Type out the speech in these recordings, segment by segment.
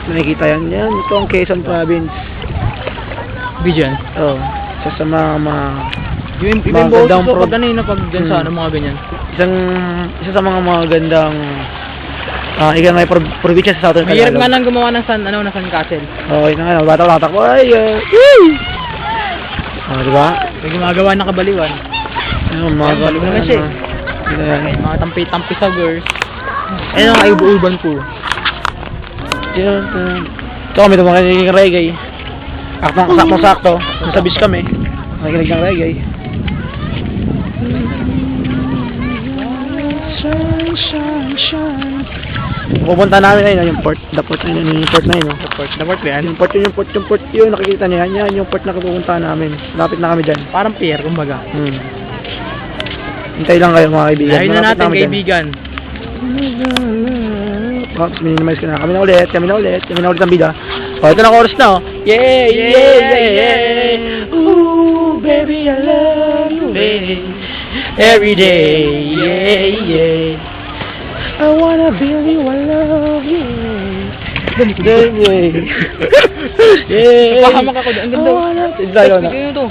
Nakikita yan. Yan, ito ang Quezon Province. Bijan. Oh, isa sa mga Yung mga boses gandang ko pag ganun pag dyan sa ano, mga ganyan. isa sa mga gandang ika nga probinsya sa Southern Mahirap Tagalog. nga lang gumawa ng San Castle. Oo, ito nga, bata tatakbo. Ay, diba? May gumagawa ng kabaliwan. Ayun, mga Ayun, baliw naman siya mga tampi-tampi sa girls. Ayun ang kaibu-uban po. Ito kami ito mga nakikinig ng reggae. Sakto. Nasa beach kami. Nakikinig ng reggae. Shine. Pupunta namin ayun, yung port. The port na yun. Yung port na yun. The port ba yan? Yung port yun. Nakikita niya yan. Yan yung port na pupunta namin. Lapit na kami dyan. Parang pier, kumbaga. Hintay lang kayo mga kaibigan. Dahil na natin kaibigan. Minimize ko na. Kami na ulit ang bida. Ito na chorus na. Yeah. Ooh, baby, I love you, baby. Every day, yeah. I wanna feel you, I love you. Yeah. Pahamak ako doon. Ang ganda. Tignan na. Ito.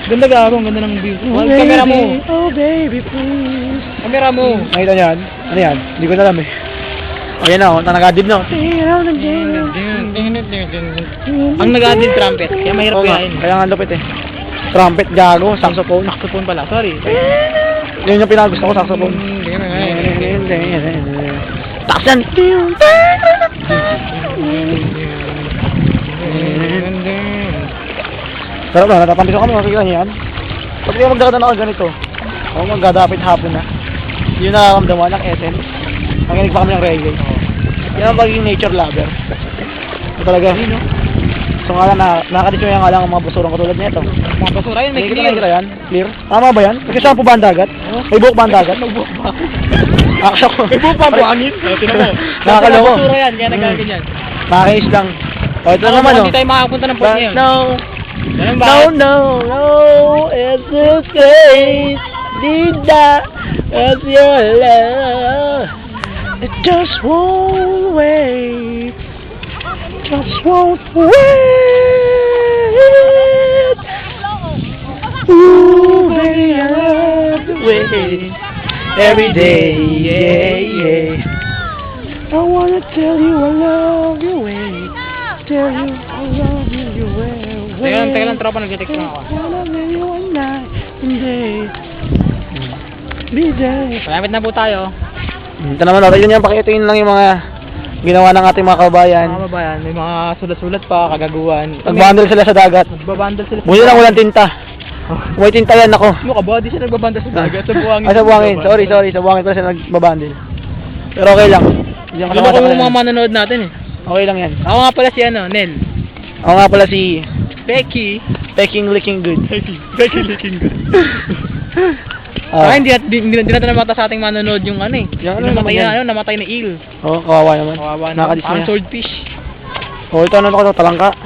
Ganda gago, ang ganda ng view. Kamera mo. Oh baby, please. Kamera mo. Nakita niyo yan? Ano yan? Hindi ko na alam eh. O yan na, nag-adib na. Ang nag-adib trumpet, kaya mahirap kayain. Kaya nga lupit eh. Trumpet, gago, saxophone. Saxophone pala, sorry. Yun yung pinakagusto ko, saxophone. Taksan! Sarap na, natatampiso kami, makikita niyo yan. Pag kayo magdakad na ganito, o magdadapit hapon na, yun nakakamdaman ng essence. Makinig pa kami ng reggae. Yan ang pagiging nature lover. Ito talaga. So nga lang, nakakadisyo nga lang ang mga basurang katulad nito. Mga basura yun, may clear. Yan? Clear? Tama ba yan? Kasi saan po ba ang dagat? May buhok ba ang dagat? May buhok pa. May buhok pa, buhangin. Nakakaloko. Basura yan, kaya nagkaganyan. Nakakais lang. O, ito naman o. Hindi tayo makapunta ng port ngayon. No, it's this place. Dida, it's your love. It just won't wait. Ooh, baby, I love the way. Every day, yeah. I wanna tell you I love you, way. Tell you I love you, way. Teka lang, tropa, nag-detect lang ako. I love you one night and day. Be day. Malapit na po tayo. Ito naman natin, yun yung pakitin lang yung mga ginawa ng ating mga kababayan. Mga kababayan, may mga sulat-sulat pa, kagaguhan. Nagbandal sila sa dagat. Nagbabandal sila. Muli lang walang tinta. May tinta yan ako. Ano ka ba? Di siya nagbabandal sa dagat. Sa buhangin. Sa buhangin. Sorry. Sa buhangin pala siya nagbabandal. Pero okay lang. Ano ba kung mga manonood natin eh? Okay lang yan. Ako nga pala si Nel. Ako nga pala si Becky. Pecking Licking Good. Becky Licking Good. Hindi natin namata sa ating manonood yung ano eh. Yung namatay na eel. Kawawa naman. Kawawa naman. Parang swordfish. Ito ano ko, talangka.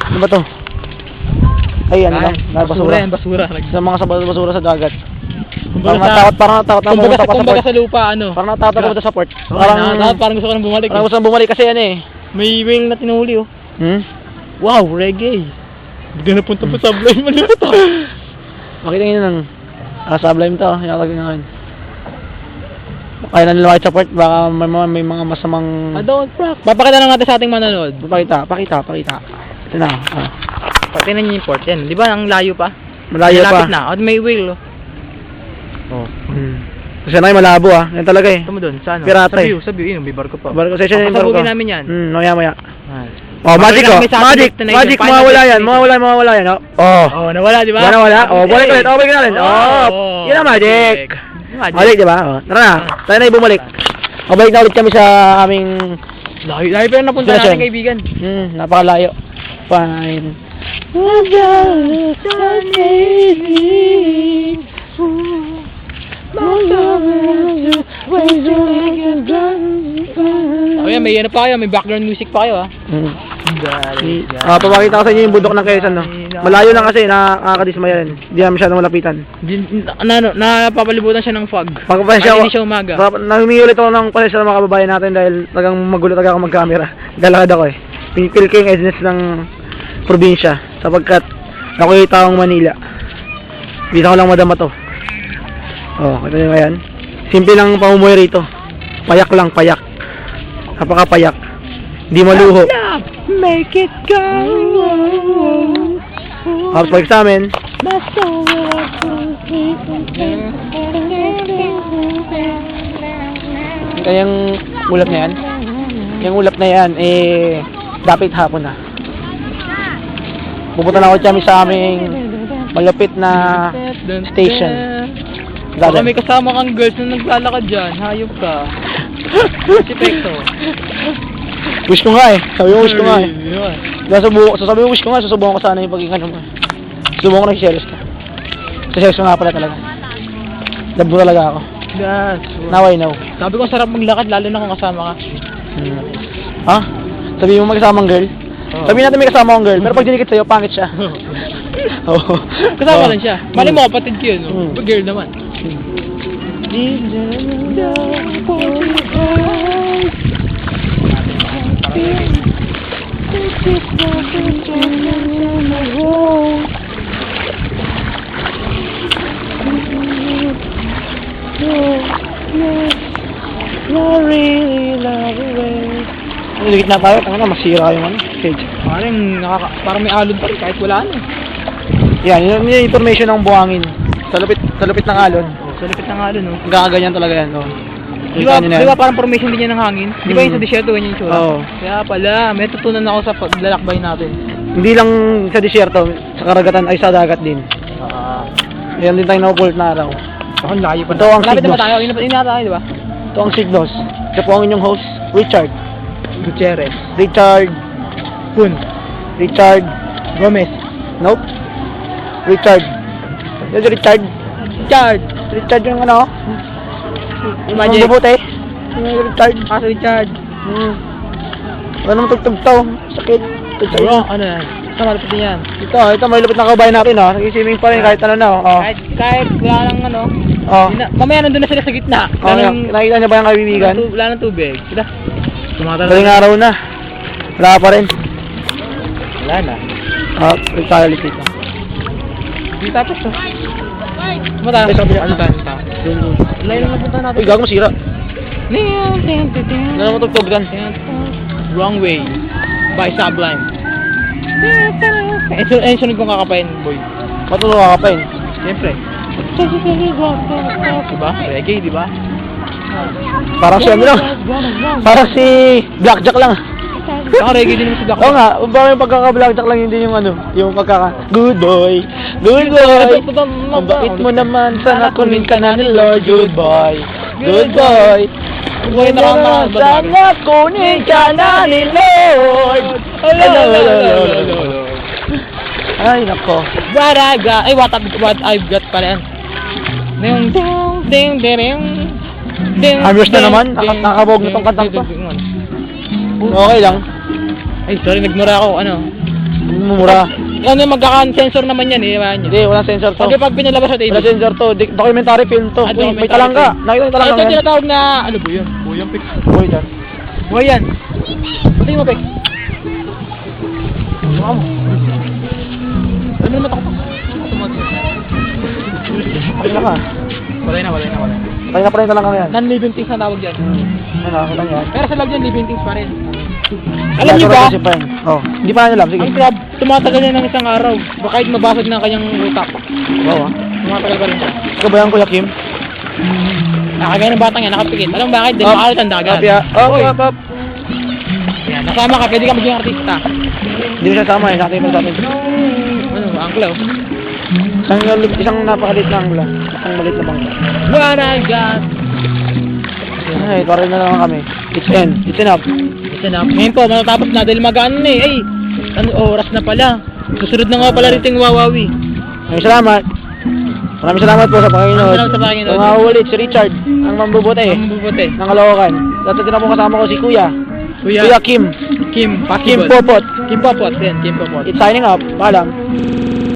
Ano ba to? Ay, ano lang, basura. Basura. Sa mga basura sa dagat. Parang natakot na pumunta pa sa port. sa lupa, ano? Parang natakot na pumunta sa port. Parang gusto ko nang bumalik. Parang gusto nang bumalik kasi ano eh. May whale na tinuli oh. Wow, reggae. Hindi na punta pa sa Sublime mo nito. Makita nyo ng Sublime to, yakagin nga ngayon. Kaya na nilawakit sa port, baka may mga masamang... Don't crack. Papakita lang natin sa ating manonood. Pakita. Ito na. Tingnan niyo yung port yan. Di ba ang layo pa? Malayo pa. Malapit na. O may whale oh. Kasi na malabo yan talaga eh. Ito mo doon, sa ano? Pirata Sa view, may barko pa. Barko, session yung barko. Pasabugin namin yan. Maya. Magic oh. Magic, mawawala yan. Oh, nawala, di ba? Nawala. Balik ulit. Balik natin. Yun ang magic. Magic, di ba? Tara na. Tayo na bumalik. Balik na ulit kami sa aming... Layo pa yung napunta natin kaibigan. Napakalayo. Fine. May ano pa kayo, may background music pa kayo papakita ko sa inyo yung bundok ng Quezon Malayo lang kasi, nakakadismaya rin. Hindi naman masyadong malapitan. Napapalibutan siya ng fog. Pagpapasya hindi siya umaga. Namimiulit ako ng pasensya ng mga kababayan natin dahil talagang magulo talaga ako mag-camera. Lalakad ako eh. Pinipil ko yung essence ng probinsya sapagkat ako'y taong Manila. Dito ko lang madama to. Oh, ito yung ayan. Simple lang pamumuhay rito. Payak lang, payak. Napaka-payak. Hindi maluho. Make it go. After examen, kayang ulap na yan. Yung ulap na yan, eh, dapat hapon na. Pupunta na ako kami sa aming malapit na station. Baka may kasama kang girls na naglalakad dyan. Hayop ka. Si Pekto. Wish ko nga eh. Sabi ko wish ko nga eh. Sasabi ko wish ko nga, susubukan ko sana yung pagiging ano mo. Susubukan ko na i-series ka. Sa series ko nga pala talaga. Love mo talaga ako. That's Now I know. Sabi ko sarap maglakad lalo na kung kasama ka. Ha? Sabi mo may kasamang girl? Oo. Sabihin natin may kasama akong girl, pero pag dinikit sa'yo, pangit siya. Oo. Kasama lang siya. Mali mo kapatid ko yun. No? Girl naman. Dinikit na tayo, kung ano, masira yung ano, stage. Parang may alon pa rin kahit wala na. Yan, yun yung information ng buhangin. Sa lupit ng alon. Sa lupit ng alon, no? Gagaganyan talaga yan, no? Di ba parang formation din yan ng hangin? Di ba yung sa disyerto ganyan yung tsura? Oo. Kaya pala, may tutunan ako sa paglalakbay natin. Hindi lang sa disyerto, sa karagatan ay sa dagat din. Yan din tayo na-pulot na araw. Ako layo pa. Ito ang Malapit naman Signos. tayo. Yun na tayo, di ba? Ito ang Signos. Ito po ang inyong host, Richard. Gutierrez. Richard. Kun. Richard. Gomez. Nope. Richard. Yes, Richard. Richard yung ano? Yung Yung magic. bubuti. Yung Richard. Kaso Richard. Wala naman tugtog-taw. Sakit. Richard. Bro, ano yan? Sa malapit din yan. Ito may lupit na kabayan natin, ha. Nag-swimming pa rin kahit ano na, oh. Kahit wala nang ano. Oh. Mamaya nandun na sila sa gitna. Oh, nakikita niyo ba yung kaibigan? Wala nang tubig. Sila. Galing araw na. Wala pa rin. Wala na. Tayo ulit dito. Hindi tapos to. Mata. Ay, sabi niya, Ano tayo? Layo na napunta natin. Uy, gago masira. Wala naman tugtog yan. Wrong way. By Sublime. Eh, sunod kong kakapain, boy. Matulog ka pa yun. Siyempre. Diba? Reggae, diba? Parang si ano lang. Parang si Blackjack lang. Saka reggae din naman si Black. Oo nga, parang yung pagkaka-Blackjack lang hindi yung ano, yung good boy. Good boy. Ang bait mo naman, sana kunin ka na ni Lord. Good boy. Good boy. Good boy. Sana kunin ka na ni Lord. Ay, nako. What I got, ay what I've got pala yan. Ding, ding. Ayos na naman, nakabog na tong kantang to. Okay lang. Ay, sorry, nagmura ako, ano. Mumura. Ano magkaka-sensor naman yan, eh, yan. Hindi, walang sensor to. Okay, pag pinalabas sa TV. Wala sensor to. Documentary film to. Ah, May documentary talangga. film. Nakita yung talangga Ito ngayon. tinatawag na, ano ba yun? Buyang pik. Boy, dyan. Buhay yan. Pati mo, pik. Wow. Alam mo naman ako. Wala ka. Walay na. Kaya na pa rin talangga ngayon. Non-living things na tawag yan. Ano, nakakita niya. Pero sa loob yan, living things pa rin. Alam niyo ba? Oh, hindi pa alam. Sige. Ang crab, tumatagal yan ng isang araw. Baka kahit mabasag na ang kanyang utak. Oo. Tumatagal pa rin siya. Ikaw ba yan, Kuya Kim? Nakagaya ng batang yan, nakapikit. Alam mo bakit? Dahil makalit ang dagat. Oy. Yan, nasama ka, pwede ka maging artista. Hindi mo siya sama eh. Sakti mo sa atin. Ano, angkla oh. Isang napakalit na angla. Isang malit na bangka. What I got. Ay, parang na naman kami. It's end. It's enough. Ito na. Ngayon po, matatapos na dahil mag-ano na eh. Ay, ano, oras na pala. Susunod na nga pala rito yung Wawawi. Maraming salamat. Maraming salamat po sa Panginoon. Maraming salamat sa Panginoon. Mga ulit, si Richard, ang mambubuti Ang bubuti. ng Caloocan. Dati din ako kasama ko si Kuya Kuya Kim. Kim Kim Popot. Kim Popot. Yan, Kim Popot. It's signing up. Paalam.